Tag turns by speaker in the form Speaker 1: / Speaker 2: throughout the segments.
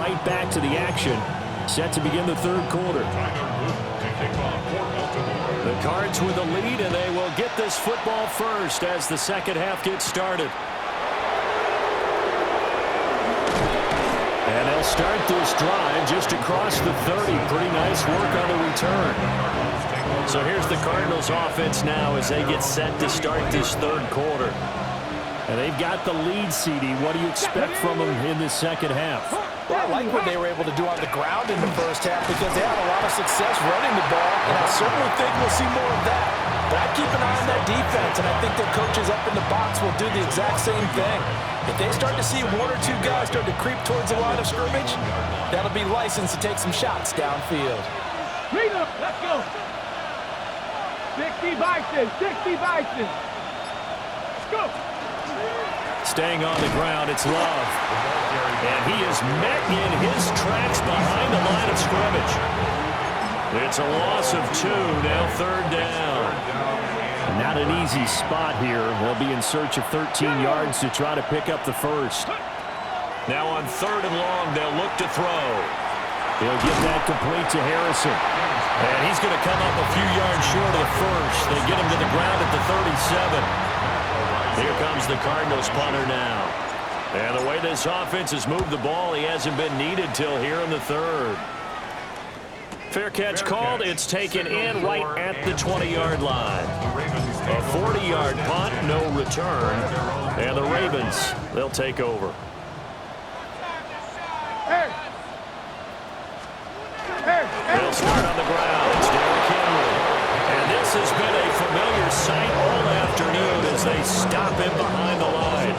Speaker 1: right back to the action. Set to begin the third quarter. The Cards with the lead, and they will get this football first as the second half gets started. And they'll start this drive just across the 30. Pretty nice work on the return. So here's the Cardinals offense now as they get set to start this third quarter. And they've got the lead, CD. What do you expect from them in this second half?
Speaker 2: Well, I like what they were able to do on the ground in the first half because they had a lot of success running the ball, and I certainly think we'll see more of that. But I keep an eye on that defense, and I think their coaches up in the box will do the exact same thing. If they start to see one or two guys start to creep towards the line of scrimmage, that'll be licensed to take some shots downfield.
Speaker 3: Let's go. 60 Bison, 60 Bison. Let's go.
Speaker 1: Staying on the ground, it's Love. And he is met in his tracks behind the line of scrimmage. It's a loss of 2, now third down. Not an easy spot here. They'll be in search of 13 yards to try to pick up the first. Now on third and long, they'll look to throw. He'll get that complete to Harrison. And he's going to come up a few yards short of the first. They get him to the ground at the 37. Here comes the Cardinals punter now. And the way this offense has moved the ball, he hasn't been needed till here in the third. Fair catch called. It's taken in right at the 20-yard line. A 40-yard punt, no return. And the Ravens, they'll take over. They'll start on the ground. It's Derrick Henry. And this has been a familiar sight all afternoon as they stop him behind the line.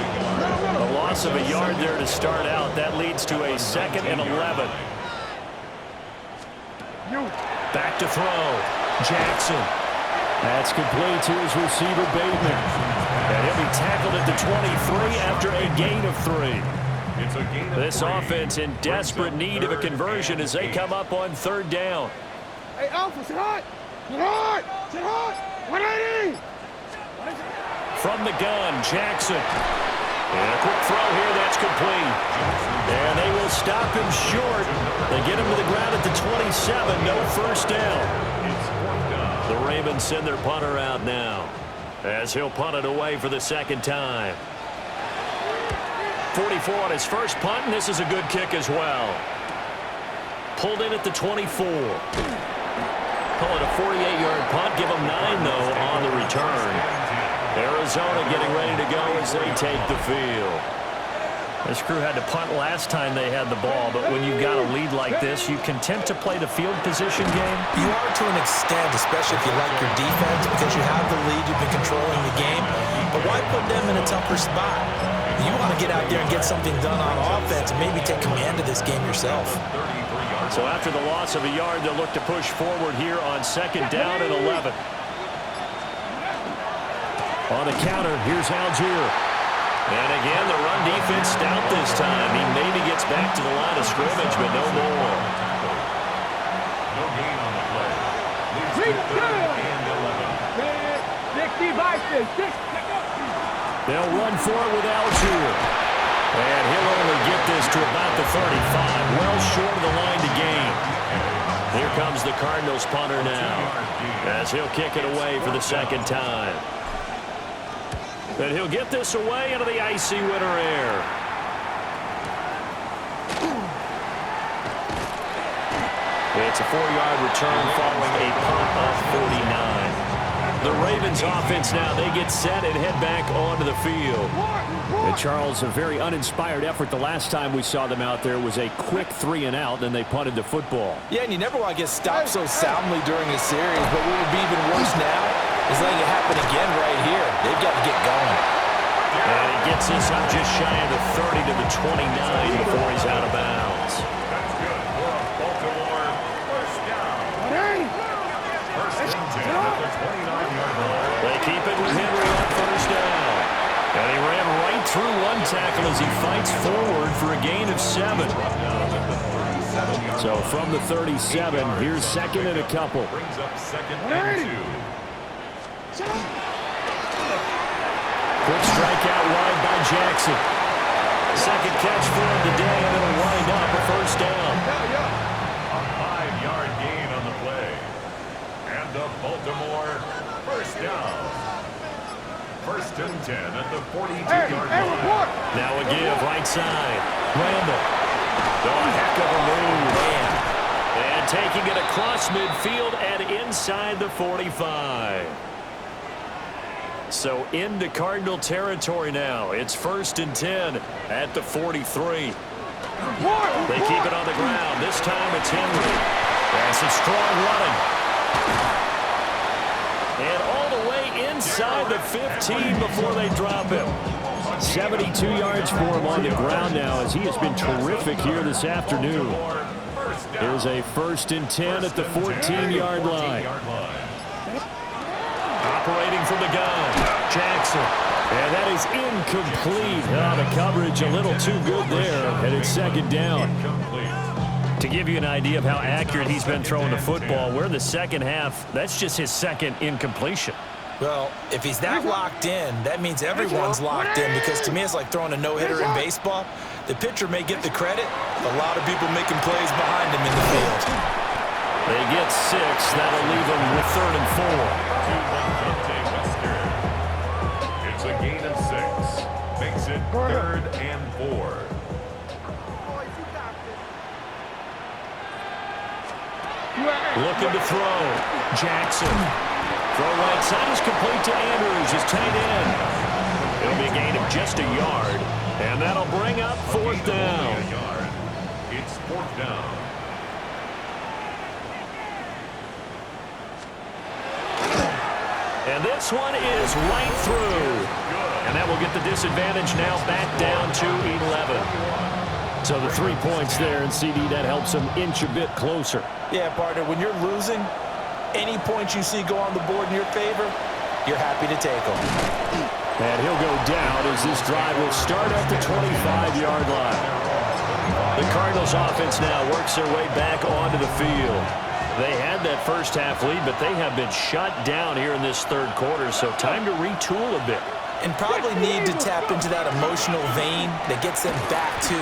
Speaker 1: A loss of a yard there to start out. That leads to a 2nd and 11. Back to throw. Jackson. That's complete to his receiver, Bateman. And he'll be tackled at the 23 after a gain of 3. This offense in desperate need of a conversion as they come up on third down.
Speaker 3: Hey, Alpha, sit hot! Sit hot! Sit hot! 180!
Speaker 1: From the gun, Jackson. And a quick throw here, that's complete. And they will stop him short. They get him to the ground at the 27, no first down. The Ravens send their punter out now as he'll punt it away for the second time. 44 on his first punt, and this is a good kick as well. Pulled in at the 24. Call it a 48-yard punt. Give them 9, though, on the return. Arizona getting ready to go as they take the field. This crew had to punt last time they had the ball, but when you've got a lead like this, you content to play the field position game?
Speaker 2: You are to an extent, especially if you like your defense, because you have the lead, you've been controlling the game. But why put them in a tougher spot? You want to get out there and get something done on offense and maybe take command of this game yourself.
Speaker 1: So after the loss of a yard, they'll look to push forward here on second down and 11. On the counter, here's Algier. And again, the run defense stout this time. He maybe gets back to the line of scrimmage, but no more.
Speaker 3: No gain on the play. 60 Bison, 6.
Speaker 1: They'll run for it with Algier. And he'll only get this to about the 35. Well short of the line to gain. Here comes the Cardinals punter now as he'll kick it away for the second time. And he'll get this away into the icy winter air. It's a 4-yard return following a punt of 49. The Ravens offense now, they get set and head back onto the field. And Charles, a very uninspired effort the last time we saw them out there was a quick 3 and out, then they punted the football.
Speaker 2: Yeah, and you never want to get stopped so soundly during a series, but what would be even worse now is letting it happen again right here. They've got to get going.
Speaker 1: And he gets this up just shy of the 30 to the 29 before he's out of bounds.
Speaker 4: That's good for a Baltimore first down. First down at the 29-yard line.
Speaker 1: They keep it with Henry on first down. And he ran right through one tackle as he fights forward for a gain of 7. So from the 37, here's second and a couple.
Speaker 4: Brings up second and 2.
Speaker 1: Quick strike out wide by Jackson. Second catch for him today, and it'll wind up a first down. scramble. Oh, a heck of a move, man. And taking it across midfield and inside the 45. So into Cardinal territory now. It's 1st and 10 at the 43. They keep it on the ground. This time it's Henry. That's a strong running. And all the way inside the 15 before they drop him. 72 yards for him on the ground now as he has been terrific here this afternoon. Here's a 1st and 10 at the 14-yard line. Operating from the gun, Jackson. And that is incomplete. Oh, the coverage a little too good there, and it's 2nd down. To give you an idea of how accurate he's been throwing the football, we're in the second half. That's just his 2nd incompletion.
Speaker 2: Well, if he's that locked in, that means everyone's locked in, because to me it's like throwing a no-hitter in baseball. The pitcher may get the credit, but a lot of people making plays behind him in the field.
Speaker 1: They get 6. That'll leave them with 3rd and 4.
Speaker 4: It's a gain of 6. Makes it 3rd and 4.
Speaker 1: Looking to throw. Jackson. Throw right side is complete to Andrews, his tight end. It'll be a gain of just a yard, and that'll bring up 4th down.
Speaker 4: It's 4th down.
Speaker 1: And this one is right through. And that will get the disadvantage now back down to 11. So the 3 points there, and CD, that helps them inch a bit closer.
Speaker 2: Yeah, partner, when you're losing, any points you see go on the board in your favor, you're happy to take them.
Speaker 1: And he'll go down as this drive will start at the 25-yard line. The Cardinals offense now works their way back onto the field. They had that first half lead, but they have been shut down here in this 3rd quarter, so time to retool a bit.
Speaker 2: And probably need to tap into that emotional vein that gets them back to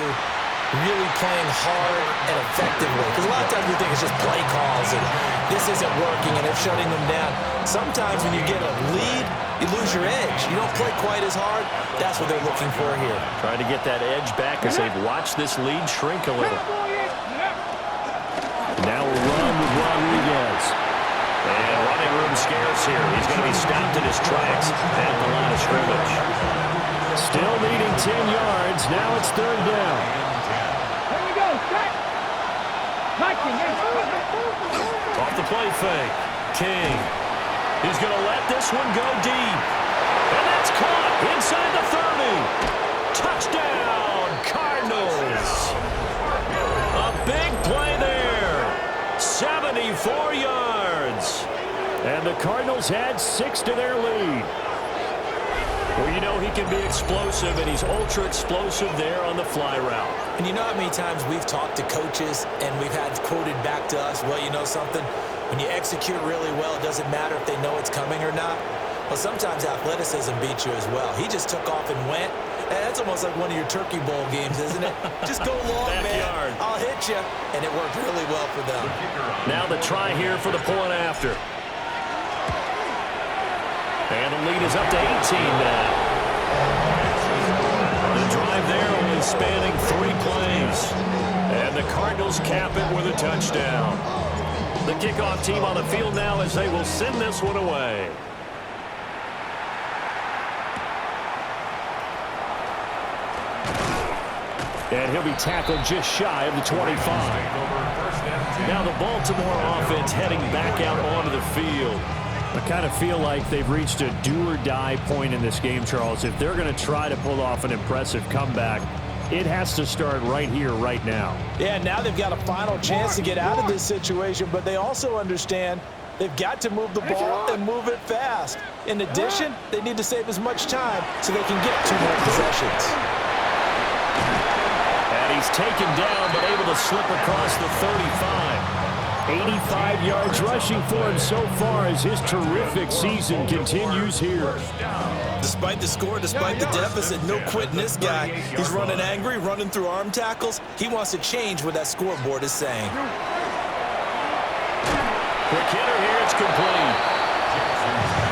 Speaker 2: really playing hard and effectively. Because a lot of times we think it's just play calls and this isn't working and it's shutting them down. Sometimes when you get a lead, you lose your edge. You don't play quite as hard. That's what they're looking for here.
Speaker 1: Trying to get that edge back as they've watched this lead shrink a little. Now we'll run with Rodriguez. And running room scarce here. He's going to be stopped in his tracks at the line of scrimmage. Still needing 10 yards. Now it's 3rd down.
Speaker 3: Here we go.
Speaker 1: Off the play fake. King. He's going to let this one go deep. And that's caught inside the 30. Touchdown, Cardinals. A big play there. 74 yards. And the Cardinals had 6 to their lead. Well, you know he can be explosive, and he's ultra explosive there on the fly route.
Speaker 2: And you know how many times we've talked to coaches and we've had quoted back to us, well, you know something? When you execute really well, it doesn't matter if they know it's coming or not. Well, sometimes athleticism beats you as well. He just took off and went. And that's almost like one of your Turkey Bowl games, isn't it? Just go long, man. I'll hit you. And it worked really well for them.
Speaker 1: Now the try here for the point after. And the lead is up to 18 now. The drive there only spanning 3 plays. And the Cardinals cap it with a touchdown. The kickoff team on the field now as they will send this one away. And he'll be tackled just shy of the 25. Now the Baltimore offense heading back out onto the field. I kind of feel like they've reached a do-or-die point in this game, Charles. If they're going to try to pull off an impressive comeback, it has to start right here, right now.
Speaker 2: Yeah, now they've got a final chance to get out of this situation, but they also understand they've got to move the ball and move it fast. In addition, they need to save as much time so they can get 2 more possessions.
Speaker 1: And he's taken down, but able to slip across the 35. 85 yards rushing for him so far as his terrific season continues here.
Speaker 2: Despite the score, despite the deficit, no quitting this guy. He's running angry, running through arm tackles. He wants to change what that scoreboard is saying.
Speaker 1: Quick hitter here, it's complete.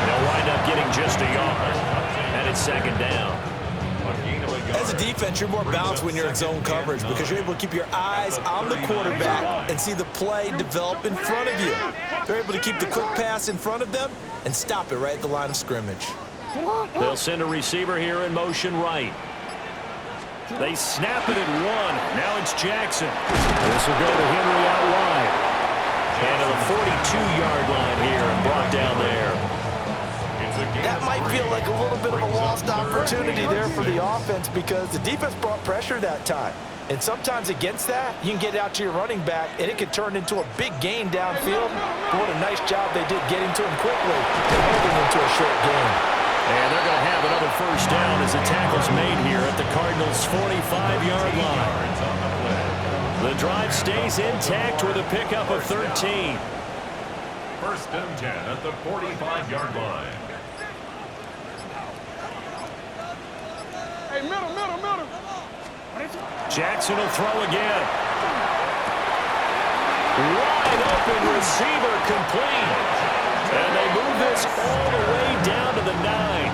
Speaker 1: They'll wind up getting just a yard. And it's 2nd down.
Speaker 4: gain of a yard.
Speaker 2: As a defense, you're more balanced when you're in zone coverage because you're able to keep your eyes on the quarterback and see the play develop in front of you. They're able to keep the quick pass in front of them and stop it right at the line of scrimmage.
Speaker 1: They'll send a receiver here in motion right. They snap it at one. Now it's Jackson. This will go to Henry out wide. And to the 42-yard line here and brought down there.
Speaker 2: That might feel like a little bit of a lost opportunity there for the offense because the defense brought pressure that time. And sometimes against that, you can get out to your running back, and it can turn into a big gain downfield. But what a nice job they did getting to him quickly and holding him to a short gain.
Speaker 1: And they're going to have another first down as the tackle's made here at the Cardinals' 45-yard line. The drive stays intact with a pickup of 13.
Speaker 4: First and 10 at the 45-yard line.
Speaker 3: Hey, middle.
Speaker 1: Jackson will throw again. Wide open receiver complete. And they move this all the way down to the 9.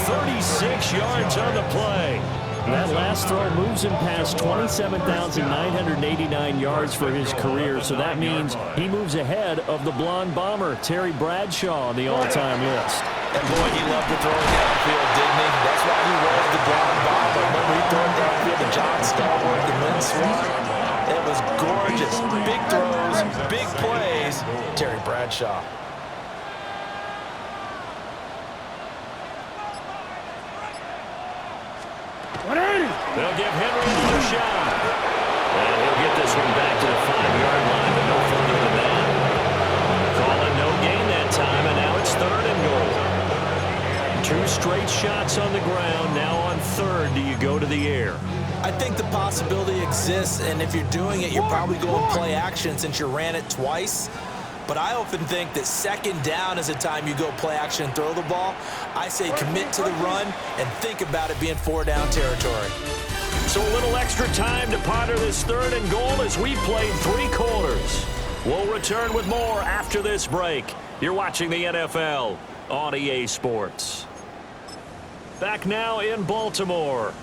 Speaker 1: 36 yards on the play. That last throw moves him past 27,989 yards for his career, so that means he moves ahead of the blonde bomber, Terry Bradshaw, on the all-time list.
Speaker 2: And boy, he loved to throw it downfield, didn't he? That's why he was the blonde bomber. Remember, he threw it downfield to John Stallworth and Lynn Swann. It was gorgeous. Big throws, big plays. Terry Bradshaw.
Speaker 1: They'll give Henry another shot. And he'll get this one back to the 5-yard line, but no further than that. Calling no gain that time, and now it's 3rd and goal. 2 straight shots on the ground. Now on 3rd, do you go to the air?
Speaker 2: I think the possibility exists, and if you're doing it, you're probably going play action since you ran it twice. But I often think that 2nd down is the time you go play action and throw the ball. I say commit to the run and think about it being 4-down territory.
Speaker 1: So a little extra time to ponder this 3rd and goal as we played 3 quarters. We'll return with more after this break. You're watching the NFL on EA Sports. Back now in Baltimore.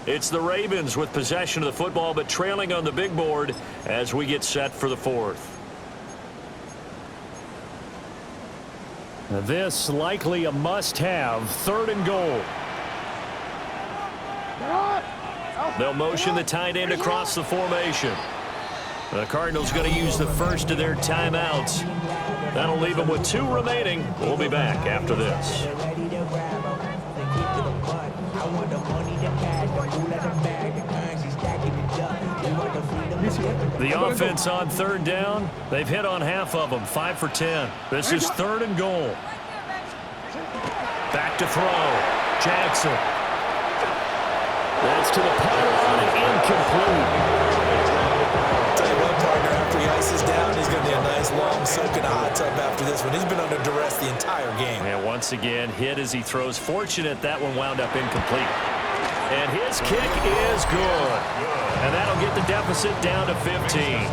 Speaker 1: It's the Ravens with possession of the football but trailing on the big board as we get set for the 4th. This likely a must-have 3rd and goal. They'll motion the tight end across the formation. The Cardinals going to use the first of their timeouts. That'll leave them with 2 remaining. We'll be back after this. The offense on 3rd down, they've hit on half of them, 5 for 10. This is 3rd and goal. Back to throw. Jackson. That's to the pylon and incomplete.
Speaker 2: Tell you what, partner, after he ices down, he's going to be a nice long soak in a hot tub after this one. He's been under duress the entire game.
Speaker 1: And once again, hit as he throws. Fortunate that one wound up incomplete. And his kick is good. And that'll get the deficit down to 15.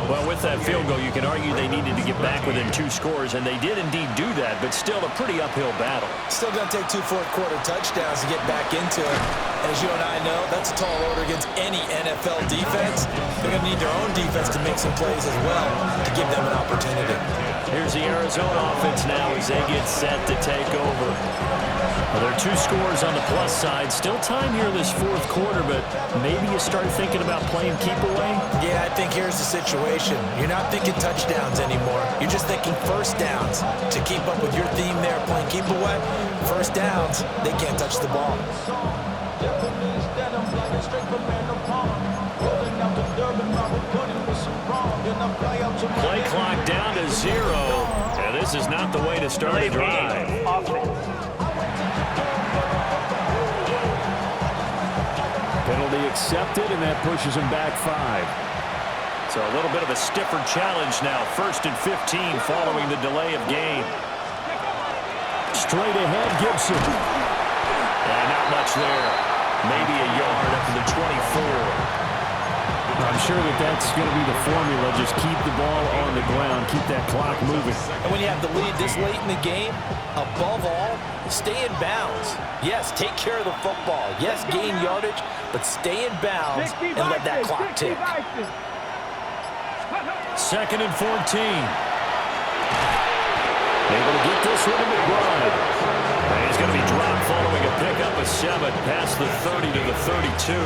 Speaker 1: Well, with that field goal, you can argue they needed to get back within 2 scores, and they did indeed do that, but still a pretty uphill battle.
Speaker 2: Still going to take 2 fourth-quarter touchdowns to get back into it. And as you and I know, that's a tall order against any NFL defense. They're going to need their own defense to make some plays as well to give them an opportunity.
Speaker 1: Here's the Arizona offense now as they get set to take over. Well, there are 2 scores on the plus side. Still time here in this 4th quarter, but maybe you start thinking about playing keep away?
Speaker 2: Yeah, I think here's the situation. You're not thinking touchdowns anymore. You're just thinking first downs. To keep up with your theme there, playing keep away, first downs, they can't touch the ball.
Speaker 1: Play clock down to 0, and this is not the way to start a drive. Penalty accepted, and that pushes him back 5. So a little bit of a stiffer challenge now. 1st and 15 following the delay of game. Straight ahead, Gibson. And not much there. Maybe a yard up to the 24. I'm sure that that's going to be the formula. Just keep the ball on the ground. Keep that clock moving.
Speaker 2: And when you have the lead this late in the game, above all, stay in bounds. Yes, take care of the football. Yes, gain yardage, but stay in bounds and let that clock tick.
Speaker 1: 2nd and 14. Able to get this one to McBride. And he's going to be dropped following a pickup of 7 past the 30 to the 32.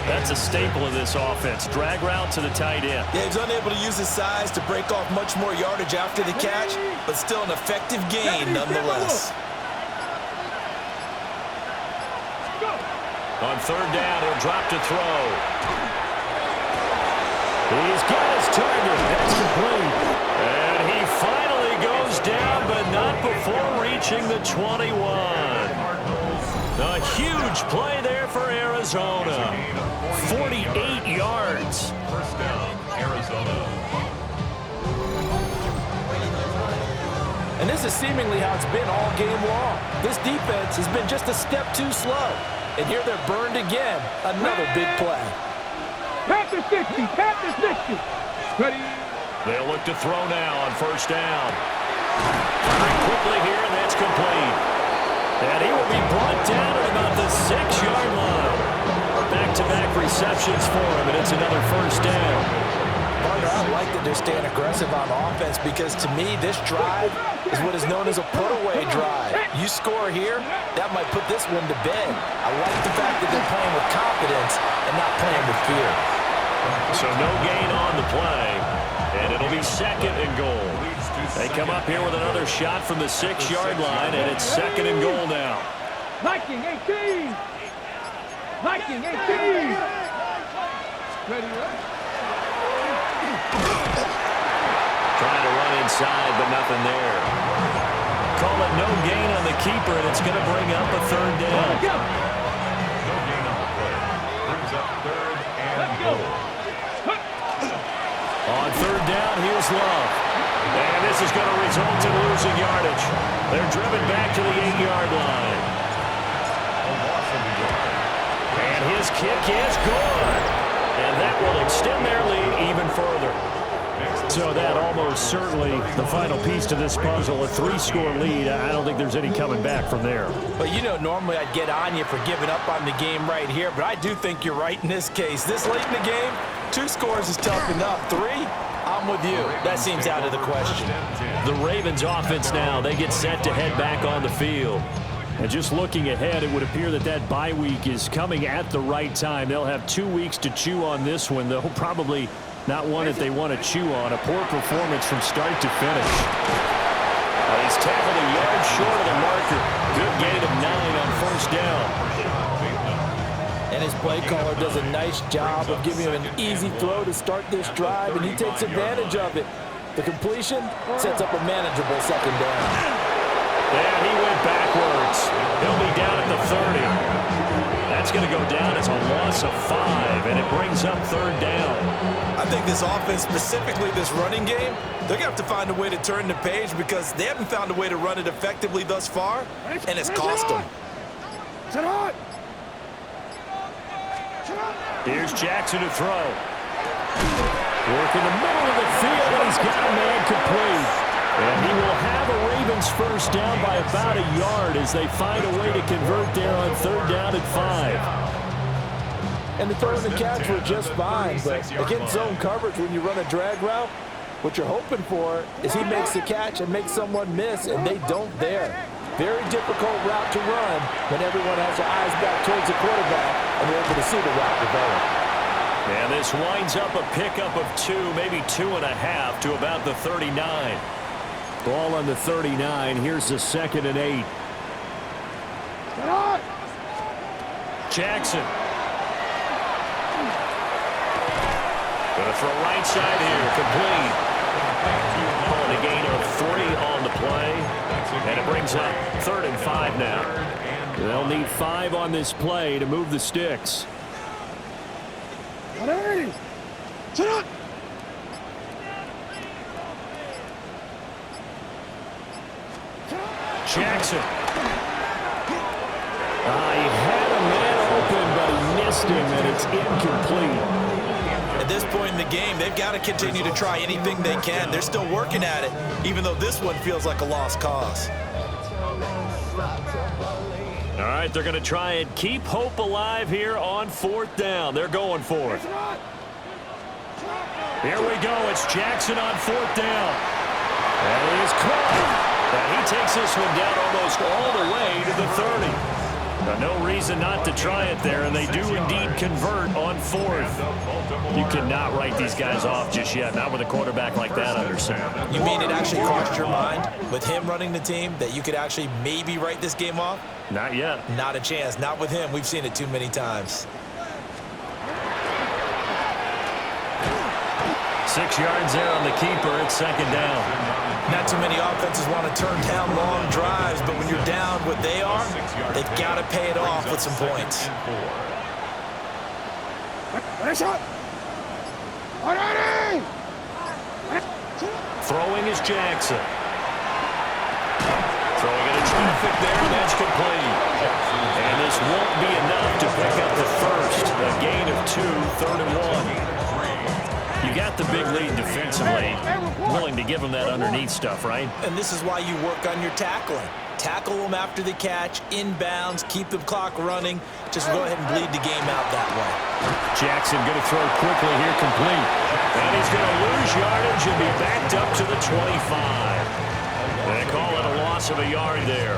Speaker 1: That's a staple of this offense. Drag route to the tight end.
Speaker 2: Yeah, he's unable to use his size to break off much more yardage after the catch, but still an effective gain nonetheless.
Speaker 1: On 3rd down, he'll drop to throw. He's got his target. That's complete. And he finally goes down, but not before reaching the 21. A huge play there for Arizona. 48 yards.
Speaker 4: First down, Arizona.
Speaker 2: And this is seemingly how it's been all game long. This defense has been just a step too slow. And here they're burned again. Another big play.
Speaker 3: Panther 60, Panther 60. Ready?
Speaker 1: They'll look to throw now on 1st down. Firing quickly here, and that's complete. And he will be brought down at about the 6-yard line. Back-to-back receptions for him, and it's another 1st down.
Speaker 2: Partner, I like that they're staying aggressive on offense because, to me, this drive is what is known as a put-away drive. You score here, that might put this one to bed. I like the fact that they're playing with confidence and not playing with fear.
Speaker 1: So no gain on the play, and it'll be 2nd and goal. They come up here with another shot from the 6-yard line, and it's 2nd and goal now.
Speaker 3: Viking 18. Viking 18. Ready,
Speaker 1: Trying to run inside, but nothing there. Call it no gain on the keeper, and it's going to bring up a 3rd down.
Speaker 4: No gain on the play. Brings up 3rd and goal.
Speaker 1: On 3rd down, here's Love. And this is going to result in losing yardage. They're driven back to the 8-yard line. And his kick is good. And that will extend their lead even further. So that almost certainly the final piece to this puzzle, a 3-score lead. I don't think there's any coming back from there.
Speaker 2: But you know, normally I'd get on you for giving up on the game right here, but I do think you're right in this case. This late in the game, 2 scores is tough enough. 3, I'm with you. That seems out of the question.
Speaker 1: The Ravens offense now, they get set to head back on the field. And just looking ahead, it would appear that that bye week is coming at the right time. They'll have 2 weeks to chew on this one, though probably not one that they want to chew on. A poor performance from start to finish. He's tackled a yard short of the marker. Good gain of 9 on 1st down.
Speaker 2: And his play caller does a nice job of giving him an easy throw to start this drive, and he takes advantage of it. The completion sets up a manageable 2nd down.
Speaker 1: And he went backwards. He'll be down at the 30. That's going to go down as a loss of 5, and it brings up 3rd down.
Speaker 2: I think this offense, specifically this running game, they're going to have to find a way to turn the page because they haven't found a way to run it effectively thus far, and it's cost them.
Speaker 3: Sit on.
Speaker 1: Here's Jackson to throw. Work in the middle of the field, and he's got a man complete. And he will have a Ravens 1st down by about a yard as they find a way to convert there on 3rd down and 5.
Speaker 2: And the throw and the catch were just fine, but against zone coverage when you run a drag route, what you're hoping for is he makes the catch and makes someone miss, and they don't there. Very difficult route to run when everyone has their eyes back towards the quarterback and they're able to see the route develop.
Speaker 1: And this winds up a pickup of 2, maybe 2.5 to about the 39. Ball on the 39. Here's the 2nd and 8. Jackson. Going to throw right side here. Complete. On a gain of 3 on the play. And it brings up 3rd and 5 now. They'll need 5 on this play to move the sticks.
Speaker 3: Sit up.
Speaker 1: Jackson. He had a man open, but he missed missed him, and it's incomplete.
Speaker 2: At this point in the game, they've got to continue to try anything they can. They're still working at it, even though this one feels like a lost cause.
Speaker 1: All right, they're going to try and keep hope alive here on 4th down. They're going for it. Here we go. It's Jackson on 4th down. That is caught. And he takes this one down almost all the way to the 30. No reason not to try it there, and they do indeed convert on 4th. You cannot write these guys off just yet, not with a quarterback like that under center.
Speaker 2: You mean it actually crossed your mind with him running the team that you could actually maybe write this game off?
Speaker 1: Not yet.
Speaker 2: Not a chance. Not with him. We've seen it too many times.
Speaker 1: 6 yards there on the keeper. It's 2nd down.
Speaker 2: Not too many offenses want to turn down long drives, but when you're down what they are, they've got to pay it off with some points.
Speaker 1: Throwing is Jackson. Throwing into traffic there, and that's complete. And this won't be enough to pick up the first. A gain of 2, 3rd and 1. You got the big lead defensively. Willing to give them that underneath stuff, right?
Speaker 2: And this is why you work on your tackling. Tackle them after the catch, inbounds, keep the clock running. Just go ahead and bleed the game out that way. Jackson going to throw quickly here, complete.
Speaker 1: And he's going to lose yardage and be backed up to the 25. They call it a loss of a yard there.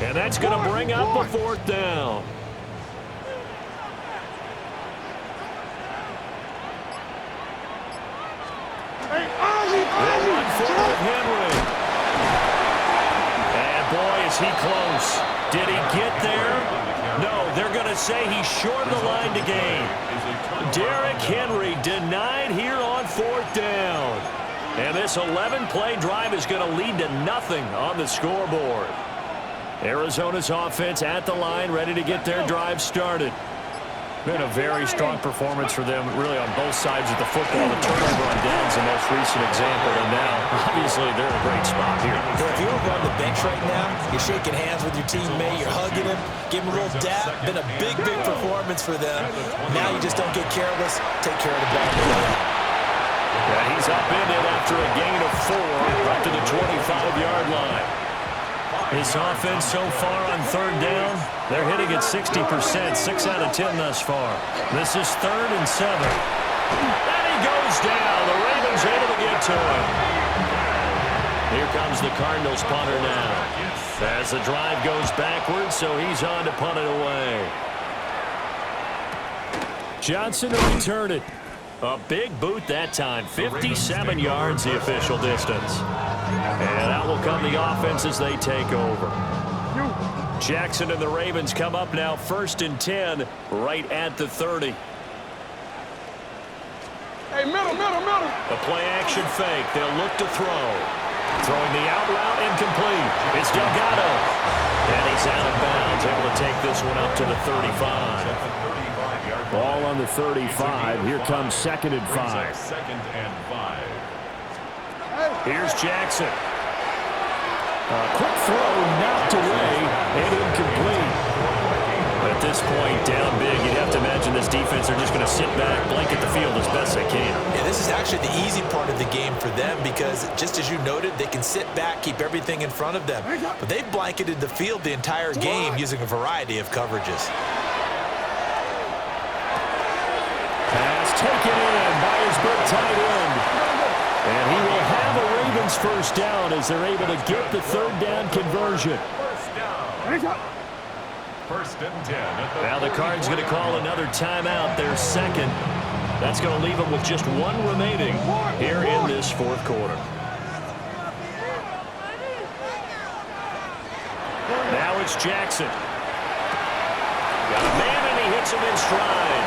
Speaker 1: And that's going to bring up a 4th down. They'll run forward Henry. And boy, is he close. Did he get there? No, they're going to say he's short of the line to gain. Derrick Henry denied here on 4th down. And this 11-play drive is going to lead to nothing on the scoreboard. Arizona's offense at the line, ready to get their drive started. Been a very strong performance for them, really on both sides of the football. The turnover on downs the most recent example, and now, obviously, they're in a great spot here.
Speaker 2: Yeah, if you're over on the bench right now, you're shaking hands with your teammate, you're hugging him, give him a little dap. Been a big, big performance for them. Now you just don't get careless, take care of the ball.
Speaker 1: Yeah, he's up in it after a gain of 4, up to the 25-yard line. His offense so far on 3rd down, they're hitting at 60%, 6 out of 10 thus far. This is 3rd and 7. And he goes down. The Ravens able to get to him. Here comes the Cardinals punter now. As the drive goes backwards, so he's on to punt it away. Johnson to return it. A big boot that time. 57 yards the official distance. And out will come the offense as they take over. Jackson and the Ravens come up now 1st and 10 right at the 30.
Speaker 3: Hey, middle.
Speaker 1: A play-action fake. They'll look to throw. Throwing the out route incomplete. It's Delgado. And he's out of bounds. Able to take this one up to the 35. Ball on the 35. Here comes 2nd and 5.
Speaker 4: 2nd and 5.
Speaker 1: Here's Jackson. A quick throw knocked away and incomplete. At this point, down big, you'd have to imagine this defense are just going to sit back, blanket the field as best they can.
Speaker 2: Yeah, this is actually the easy part of the game for them because, just as you noted, they can sit back, keep everything in front of them. But they've blanketed the field the entire game using a variety of coverages.
Speaker 1: Pass taken in by his big tight end. And he will have a Ravens 1st down as they're able to get the 3rd down conversion.
Speaker 4: 1st down. 1st and 10.
Speaker 1: Now the Cards going to call another timeout, their 2nd. That's going to leave them with just 1 remaining here in this 4th quarter. Now it's Jackson. Got a man and he hits him in stride.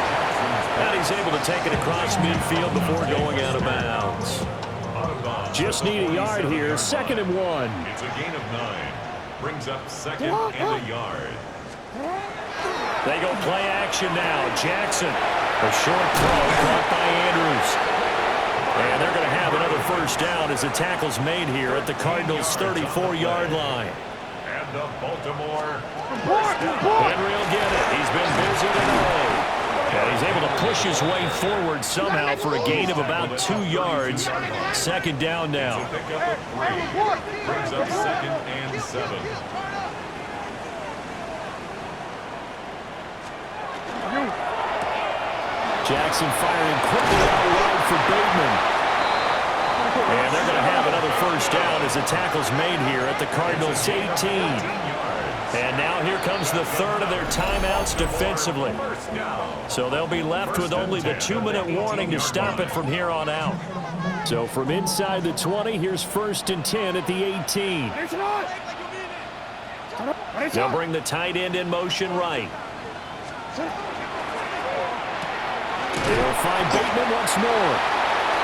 Speaker 1: And he's able to take it across midfield before going out of bounds. Just need a yard here, 2nd and 1.
Speaker 4: It's a gain of 9. Brings up 2nd and a yard.
Speaker 1: They go play action now. Jackson, a short throw caught by Andrews. And they're going to have another 1st down as the tackle's made here at the Cardinals' 34-yard line.
Speaker 4: And And the Baltimore
Speaker 3: Report, report.
Speaker 1: Henry will get it. He's been busy today. And he's able to push his way forward somehow for a gain of about 2 yards. Second down now.
Speaker 4: pick up a 3. Brings up 2nd and 7.
Speaker 1: Jackson firing quickly out wide for Bateman. And they're going to have another first down as the tackle's made here at the Cardinals' 18. And now here comes the third of their timeouts defensively. So they'll be left with only the 2-minute warning to stop it from here on out. So from inside the 20, here's 1st and 10 at the 18. They'll bring the tight end in motion right. They'll find Bateman once more.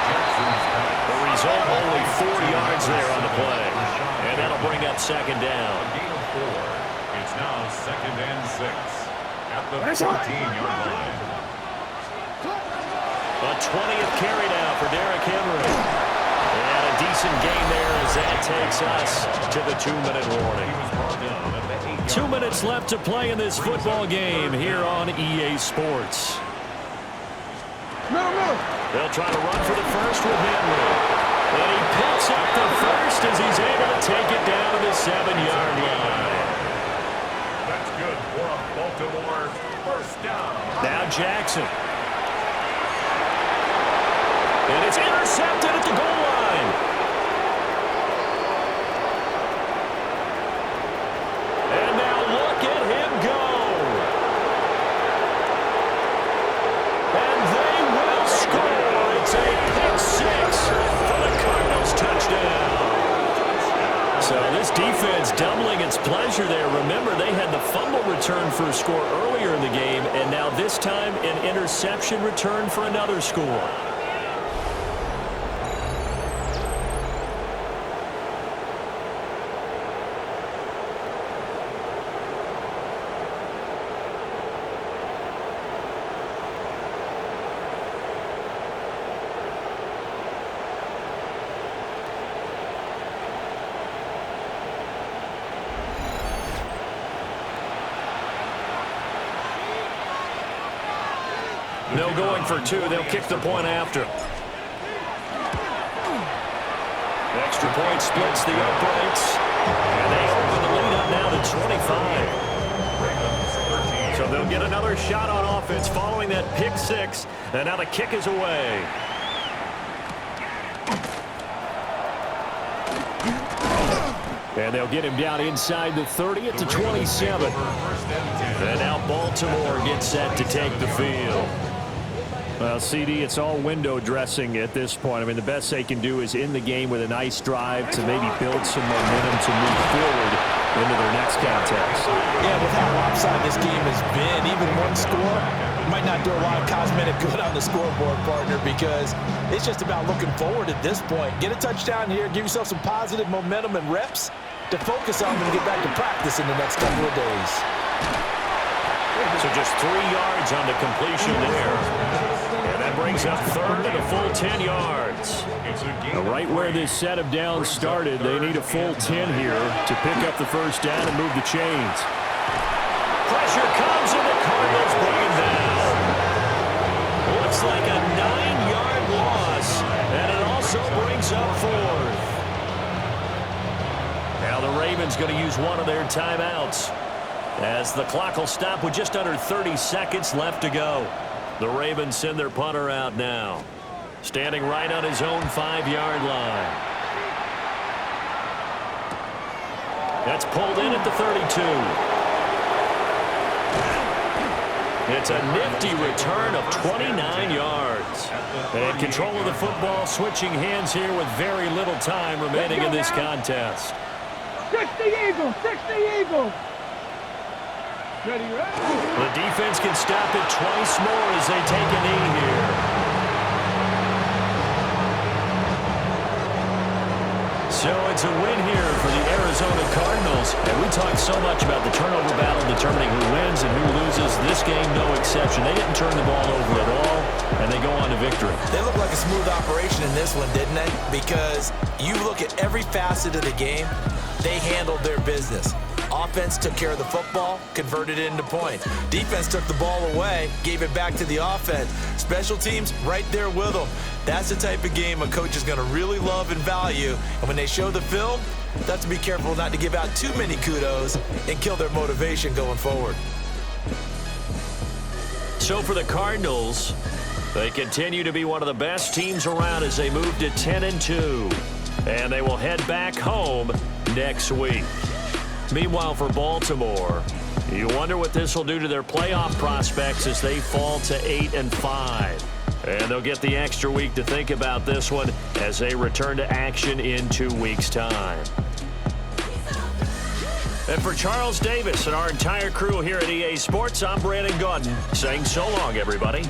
Speaker 1: The result, only 4 yards there on the play. And that'll bring up 2nd down.
Speaker 4: It's now 2nd and 6 at the 14-yard line.
Speaker 1: A 20th carry now for Derrick Henry. And a decent gain there as that takes us to the 2-minute warning. 2 minutes left to play in this football game here on EA Sports. They'll try to run for the first with Henry. And he picks up the first as he's able to take it down to the 7-yard line.
Speaker 4: That's good for a Baltimore first down.
Speaker 1: Now Jackson. And it's intercepted at the goal line. And now look at him go. And they will score. It's a pick 6 for the Cardinals touchdown. So this defense doubling its pleasure there. Remember, they had the fumble return for a score earlier in the game, and now this time an interception return for another score. No going for 2. They'll kick the point after. Extra point splits the uprights. And they open the lead up now to 25. So they'll get another shot on offense following that pick 6. And now the kick is away. And they'll get him down inside the 30 at the 27. And now Baltimore gets set to take the field. Well, CD, it's all window dressing at this point. I mean, the best they can do is in the game with a nice drive to maybe build some momentum to move forward into their next contest.
Speaker 2: Yeah, with how lopsided this game has been, even one score might not do a lot of cosmetic good on the scoreboard, partner, because it's just about looking forward at this point. Get a touchdown here, give yourself some positive momentum and reps to focus on and get back to practice in the next couple of days.
Speaker 1: So just 3 yards on the completion there. And that brings up third and a full 10 yards. Right where this set of downs started, they need a full 10 here to pick up the first down and move the chains. Pressure comes and the Cardinals bring it down. Looks like a 9-yard loss, and it also brings up fourth. Now the Ravens going to use one of their timeouts, as the clock will stop with just under 30 seconds left to go. The Ravens send their punter out now, standing right on his own 5-yard line. That's pulled in at the 32. It's a nifty return of 29 yards. And control of the football switching hands here with very little time remaining in this contest.
Speaker 3: 60 Eagles! 60 Eagles! Ready, ready.
Speaker 1: The defense can stop it twice more as they take a knee here. So it's a win here for the Arizona Cardinals. And we talked so much about the turnover battle determining who wins and who loses. This game, no exception. They didn't turn the ball over at all, and they go on to victory.
Speaker 2: They look like a smooth operation in this one, didn't they? Because you look at every facet of the game, they handled their business. Offense took care of the football, converted it into points. Defense took the ball away, gave it back to the offense. Special teams right there with them. That's the type of game a coach is going to really love and value. And when they show the film, they have to be careful not to give out too many kudos and kill their motivation going forward.
Speaker 1: So for the Cardinals, they continue to be one of the best teams around as they move to 10-2. And they will head back home next week. Meanwhile, for Baltimore, you wonder what this will do to their playoff prospects as they fall to 8-5. And they'll get the extra week to think about this one as they return to action in 2 weeks' time. And for Charles Davis and our entire crew here at EA Sports, I'm Brandon Gaudin saying so long, everybody.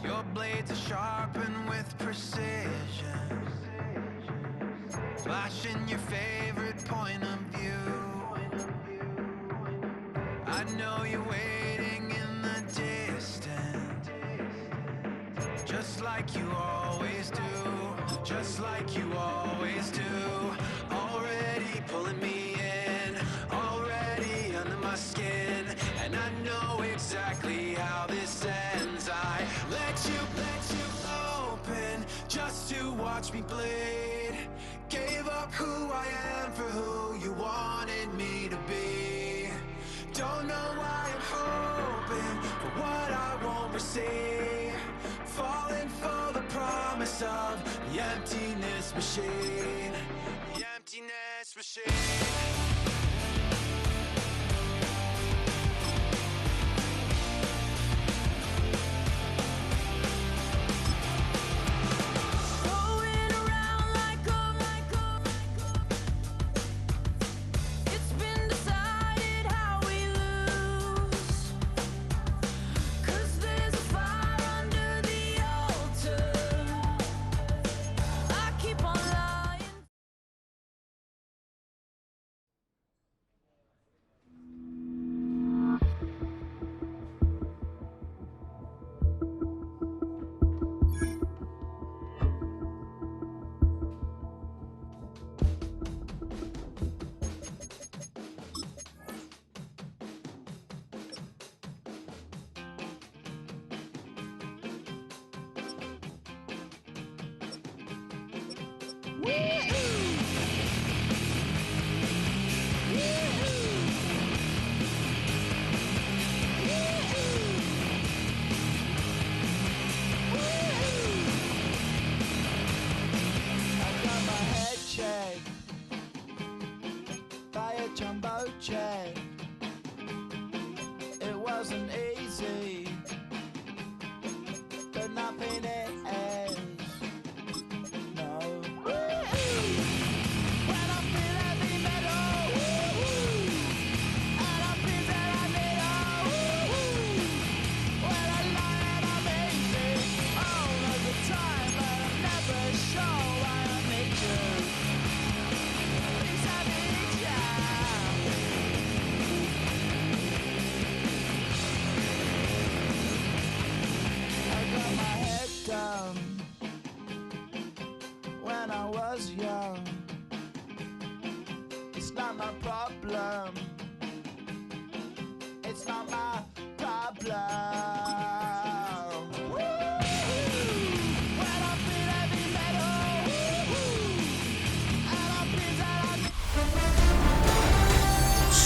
Speaker 5: Your blades are sharpened with precision, flashing your favorite point of view. I know you're waiting in the distance, just like you always do, just like you always do. Already pulling me in, already under my skin, and I know exactly how this ends. I let you open just to watch me bleed. Gave up who I am for who you wanted me to be. Don't know why I'm hoping for what I won't receive. Falling for the promise of the emptiness machine. The emptiness machine.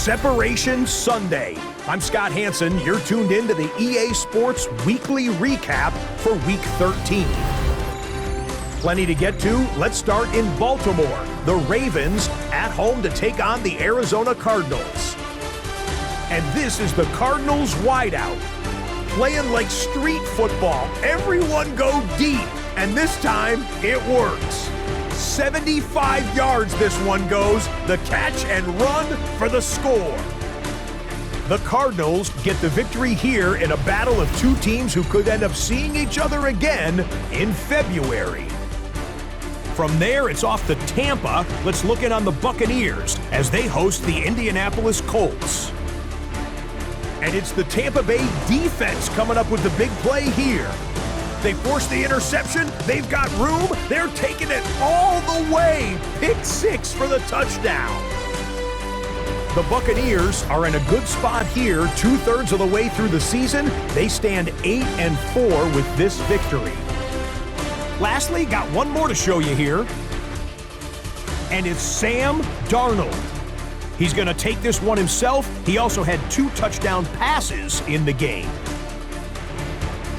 Speaker 6: Separation Sunday. I'm Scott Hansen. You're tuned in to the EA Sports Weekly Recap for Week 13. Plenty to get to. Let's start in Baltimore. The Ravens at home to take on the Arizona Cardinals. And this is the Cardinals wideout. Playing like street football. Everyone go deep. And this time, it works. 75 yards this one goes. The catch and run for the score. The Cardinals get the victory here in a battle of two teams who could end up seeing each other again in February. From there, it's off to Tampa. Let's look in on the Buccaneers as they host the Indianapolis Colts. And it's the Tampa Bay defense coming up with the big play here. They force the interception. They've got room. They're taking it all the way. Pick 6 for the touchdown. The Buccaneers are in a good spot here. 2/3 of the way through the season, they stand 8-4 with this victory. Lastly, got one more to show you here. And it's Sam Darnold. He's going to take this one himself. He also had 2 touchdown passes in the game.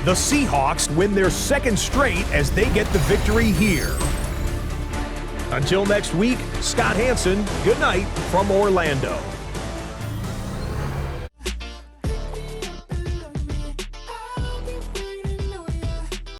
Speaker 6: The Seahawks win their 2nd straight as they get the victory here. Until next week, Scott Hansen, good night from Orlando.